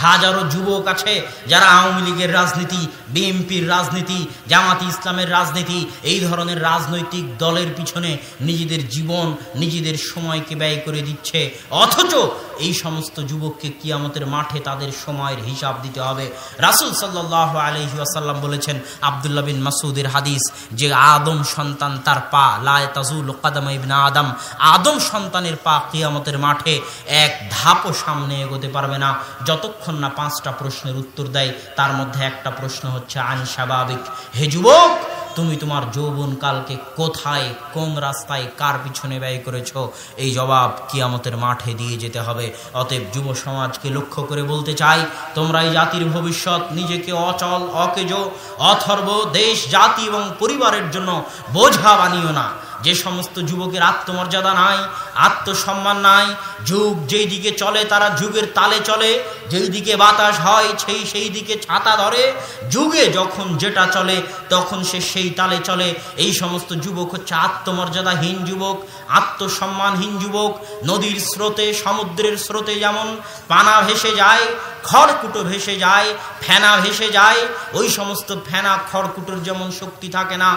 হাজারো যুবক আছে যারা আওয়ামী লীগের রাজনীতি, বিএনপির রাজনীতি, জামাতি ইসলামের রাজনীতি, এই ধরনের রাজনৈতিক দলের পিছনে নিজেদের জীবন, নিজেদের সময়কে ব্যয় করে দিচ্ছে। অথচ এই সমস্ত যুবককে কিয়ামতের মাঠে তাদের সময়ের হিসাব দিতে হবে। রাসূল সাল্লাল্লাহু আলাইহি ওয়াসাল্লাম বলেছেন, আব্দুল্লাহ বিন মাসউদের হাদিস, যে আদম সন্তান তার পা লা তাজুলু কদমা ইবনে আদম, আদম সন্তানের পা কিয়ামতের মাঠে এক ধাপও সামনে এগোতে পারবে না যতক্ষণ না 5টা প্রশ্নের উত্তর দেয়। তার মধ্যে একটা প্রশ্ন হচ্ছে আন শাবাবিক, হে যুবক তুমি তোমার যৌবনকালকে কোথায়, কোন রাস্তায়, কার পিছনে ব্যয় করেছো, এই জবাব কিয়ামতের মাঠে দিয়ে যেতে হবে। অতএব যুব সমাজকে লক্ষ্য করে বলতে চাই, তোমরা এই জাতির ভবিষ্যৎ, নিজেকে অচল, অকেজো, অথর্ব, দেশ, জাতি এবং পরিবারের জন্য বোঝা বানিও না। যে সমস্ত যুবকের আত্মমর্যাদা নাই, আত্মসম্মান নাই, যুগ যেই দিকে চলে তারা যুগের তালে চলে, যেই দিকে বাতাস হয় সেই দিকে ছাতা ধরে, যুগে যখন যেটা চলে তখন সে সেই তালে চলে। এই সমস্ত যুবক হচ্ছে আত্মমর্যাদাহীন যুবক, আত্মসম্মানহীন যুবক। নদীর স্রোতে, সমুদ্রের স্রোতে যেমন পানা ভেসে যায়, খড়কুটো ভেসে যায়, ফেনা ভেসে যায়, ওই সমস্ত ফেনা খড়কুটোর যেমন শক্তি থাকে না,